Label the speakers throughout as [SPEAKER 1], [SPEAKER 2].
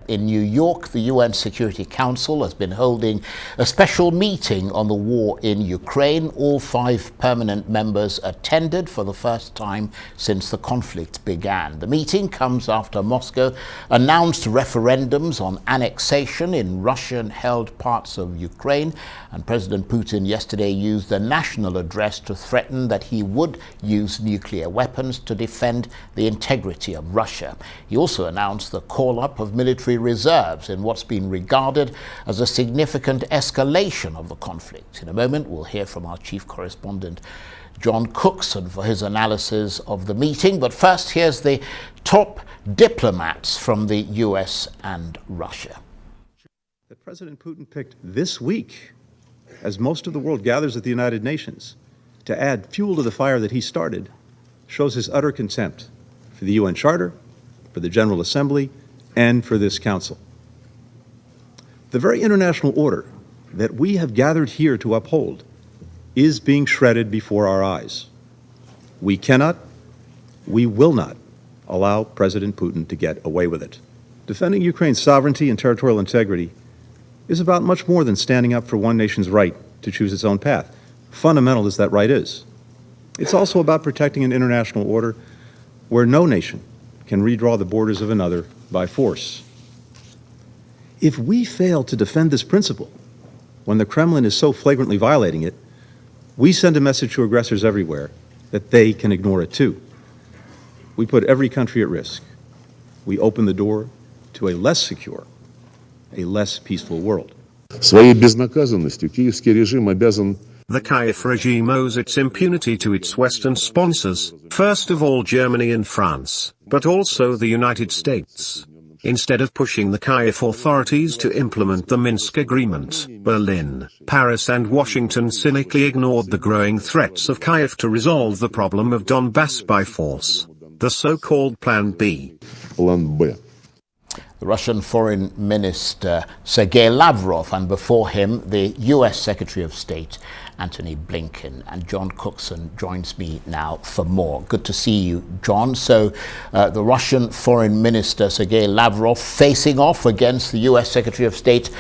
[SPEAKER 1] in New York, the UN Security Council has been holding a special meeting on the war in Ukraine. All 5 permanent members attended for the first time since the conflict began. The meeting comes after Moscow announced referendums on annexation in Russian-held parts of Ukraine, and President Putin yesterday used a national address to threaten that he would use nuclear weapons to defend the integrity of Russia. He also announced the call-up of military reserves in what's been regarded as a significant escalation of the conflict. In a moment, we'll hear from our chief correspondent, John Cookson, for his analysis of the meeting. But first, here's the top diplomats from the US and Russia.
[SPEAKER 2] That President Putin picked this week, as most of the world gathers at the United Nations, to add fuel to the fire that he started, shows his utter contempt for the UN Charter, for the General Assembly, and for this Council. The very international order that we have gathered here to uphold is being shredded before our eyes. We cannot, we will not allow President Putin to get away with it. Defending Ukraine's sovereignty and territorial integrity is about much more than standing up for one nation's right to choose its own path, fundamental as that right is. It's also about protecting an international order where no nation can redraw the borders of another by force. If we fail to defend this principle when the Kremlin is so flagrantly violating it, we send a message to aggressors everywhere that they can ignore it too. We put every country at risk. We open the door to a less secure, a less peaceful world.
[SPEAKER 3] Своей безнаказанностью киевский режим обязан.
[SPEAKER 4] The Kyiv regime owes its impunity to its Western sponsors, first of all Germany and France, but also the United States. Instead of pushing the Kyiv authorities to implement the Minsk Agreement, Berlin, Paris and Washington cynically ignored the growing threats of Kyiv to resolve the problem of Donbass by force. The so-called Plan B.
[SPEAKER 3] Plan B.
[SPEAKER 1] The Russian Foreign Minister Sergei Lavrov, and before him the US Secretary of State Antony Blinken. And John Cookson joins me now for more. Good to see you, John. So the Russian Foreign Minister Sergei Lavrov facing off against the US Secretary of State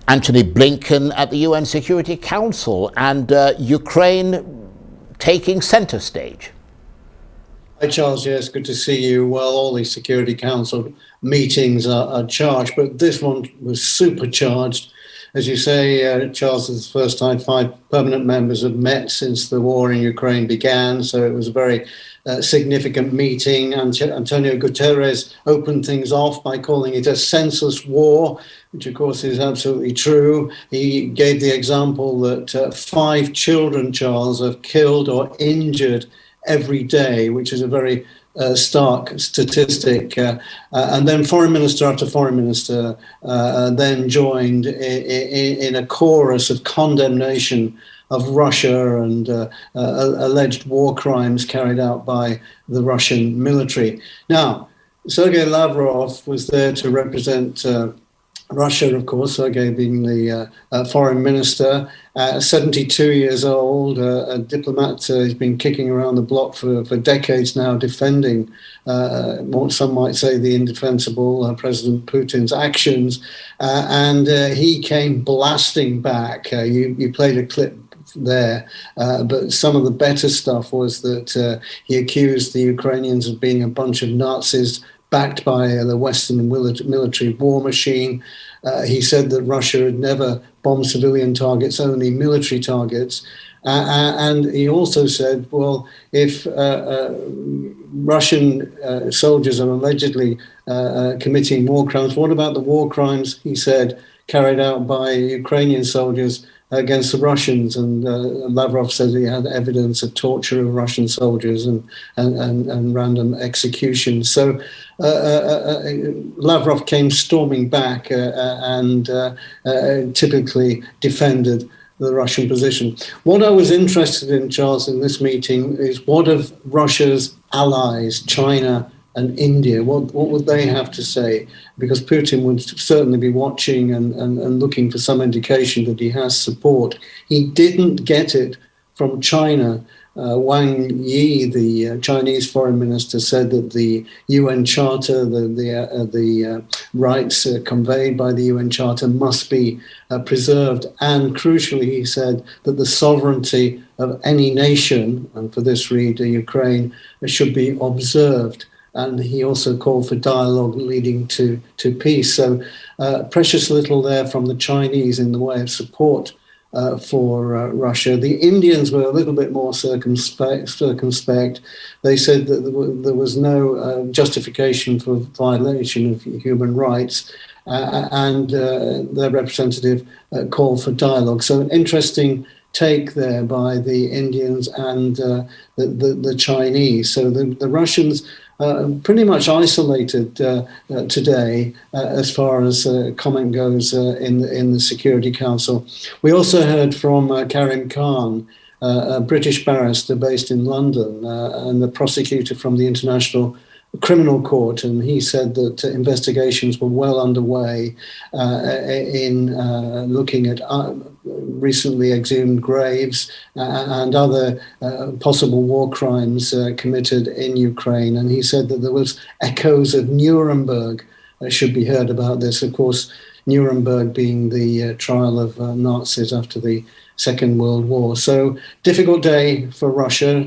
[SPEAKER 1] Antony Blinken at the UN Security Council, and Ukraine taking center stage.
[SPEAKER 5] Hi, Charles. Yes, good to see you. Well, all these Security Council meetings are charged, but this one was supercharged. As you say, Charles, it's the first time 5 permanent members have met since the war in Ukraine began, so it was a very significant meeting. Antonio Guterres opened things off by calling it a senseless war, which of course is absolutely true. He gave the example that 5 children, Charles, are killed or injured every day, which is a very stark statistic. And then foreign minister after foreign minister then joined in a chorus of condemnation of Russia and alleged war crimes carried out by the Russian military. Now, Sergei Lavrov was there to represent Russia, of course, Sergei being the foreign minister, 72 years old, a diplomat. He's been kicking around the block for decades now, defending what some might say the indefensible President Putin's actions. And he came blasting back. You played a clip there, but some of the better stuff was that he accused the Ukrainians of being a bunch of Nazis backed by the Western military war machine. He said that Russia had never bombed civilian targets, only military targets. And he also said, well, if Russian soldiers are allegedly committing war crimes, what about the war crimes, he said, carried out by Ukrainian soldiers against the Russians? And Lavrov said he had evidence of torture of Russian soldiers and random executions. So Lavrov came storming back and typically defended the Russian position. What I was interested in, Charles, in this meeting is what of Russia's allies, China and India, what would they have to say? Because Putin would certainly be watching and looking for some indication that he has support. He didn't get it from China Wang Yi, the Chinese foreign minister, said that the UN Charter, the rights conveyed by the UN Charter must be preserved. And crucially, he said that the sovereignty of any nation, and for this read, Ukraine, should be observed. And he also called for dialogue leading to peace. So precious little there from the Chinese in the way of support for Russia. The Indians were a little bit more circumspect. They said that there was no justification for violation of human rights, and their representative called for dialogue. So an interesting take there by the Indians and the Chinese. So the Russians pretty much isolated today as far as comment goes in the Security Council. We also heard from Karim Khan, a British barrister based in London and the prosecutor from the International Criminal Court, and he said that investigations were well underway in looking at recently exhumed graves and other possible war crimes committed in Ukraine. And he said that there was echoes of Nuremberg should be heard about this. Of course, Nuremberg being the trial of Nazis after the Second World War. So difficult day for Russia,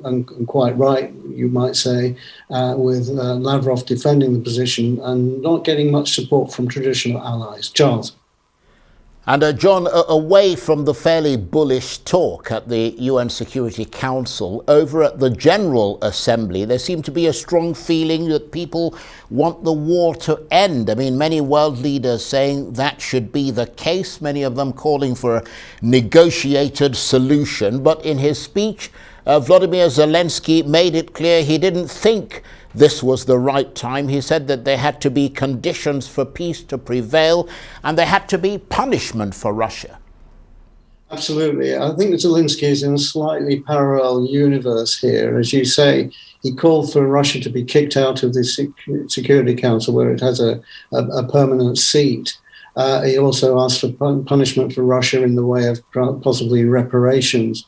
[SPEAKER 5] and quite right, you might say, with Lavrov defending the position and not getting much support from traditional allies. Charles.
[SPEAKER 1] And John, away from the fairly bullish talk at the UN Security Council, over at the General Assembly, there seemed to be a strong feeling that people want the war to end. I mean, many world leaders saying that should be the case, many of them calling for a negotiated solution. But in his speech, Vladimir Zelensky made it clear he didn't think this was the right time. He said that there had to be conditions for peace to prevail and there had to be punishment for Russia.
[SPEAKER 5] Absolutely. I think Zelensky is in a slightly parallel universe here. As you say, he called for Russia to be kicked out of the Security Council where it has a permanent seat. He also asked for punishment for Russia in the way of possibly reparations.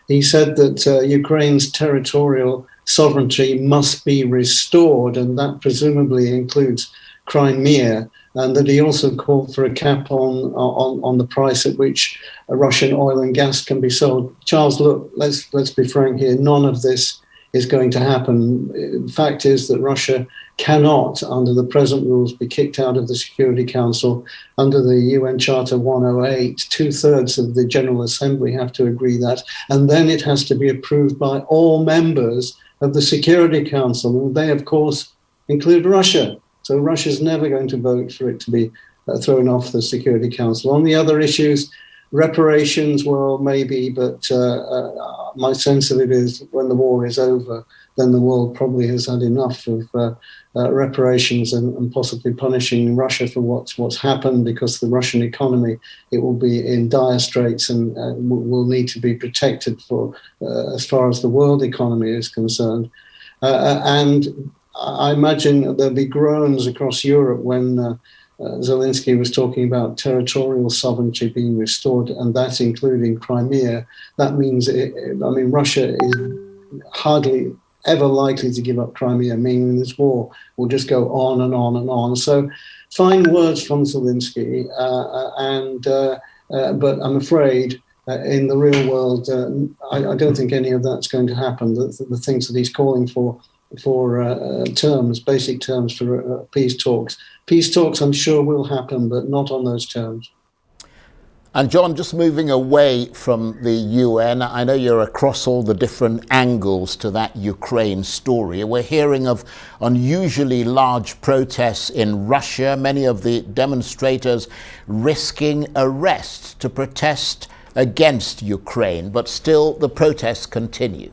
[SPEAKER 5] He said that Ukraine's territorial sovereignty must be restored, and that presumably includes Crimea, and that he also called for a cap on the price at which Russian oil and gas can be sold. Charles, look, let's be frank here, none of this is going to happen. The fact is that Russia cannot, under the present rules, be kicked out of the Security Council. Under the UN Charter 108, 2/3 of the General Assembly have to agree that, and then it has to be approved by all members of the Security Council, and they, of course, include Russia. So Russia's never going to vote for it to be thrown off the Security Council. On the other issues, reparations, well, maybe, but my sense of it is when the war is over, then the world probably has had enough of reparations and possibly punishing Russia for what's happened, because the Russian economy, it will be in dire straits and will need to be protected for as far as the world economy is concerned. And I imagine there'll be groans across Europe when Zelensky was talking about territorial sovereignty being restored, and that including Crimea. That means, Russia is hardly ever likely to give up Crimea, meaning this war will just go on and on and on. So fine words from Zelensky, but I'm afraid in the real world, I don't think any of that's going to happen. The things that he's calling for terms, basic terms for peace talks. Peace talks, I'm sure, will happen, but not on those terms.
[SPEAKER 1] And John, just moving away from the UN, I know you're across all the different angles to that Ukraine story. We're hearing of unusually large protests in Russia, many of the demonstrators risking arrest to protest against Ukraine, but still the protests continue.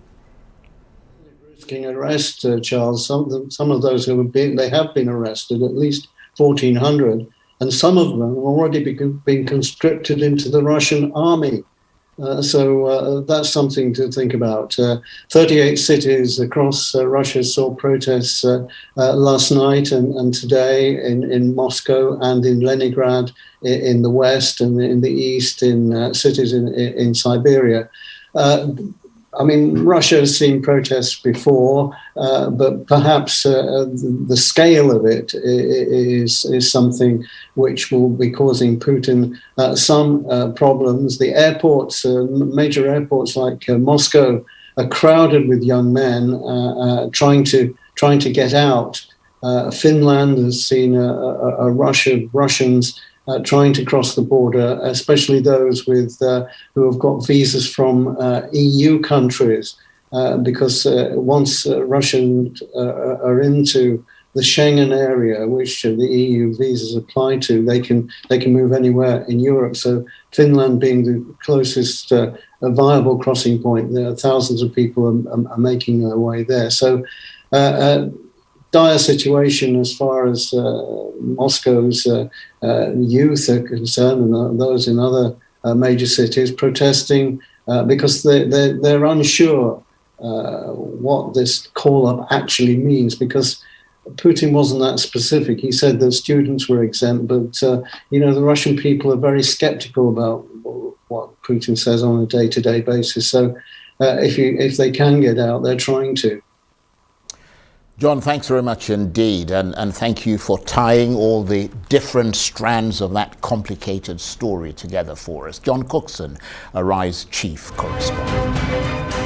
[SPEAKER 5] Risking arrest, Charles. Some of those who have been arrested, at least 1,400. And some of them have already been conscripted into the Russian army. So that's something to think about. 38 cities across Russia saw protests last night and today in Moscow and in Leningrad in the west and in the east, in cities in Siberia. I mean, Russia has seen protests before, but perhaps the scale of it is something which will be causing Putin some problems. The airports, major airports like Moscow, are crowded with young men trying to get out. Finland has seen a rush of Russians trying to cross the border, especially those with who have got visas from EU countries, because once Russians are into the Schengen area, which the EU visas apply to, they can move anywhere in Europe. So Finland being the closest viable crossing point, there are thousands of people are making their way there. So dire situation as far as Moscow's youth are concerned, and those in other major cities protesting because they're unsure what this call-up actually means, because Putin wasn't that specific. He said that students were exempt, but the Russian people are very skeptical about what Putin says on a day-to-day basis. So if they can get out, they're trying to.
[SPEAKER 1] John, thanks very much indeed, and thank you for tying all the different strands of that complicated story together for us. John Cookson, Arise Chief Correspondent.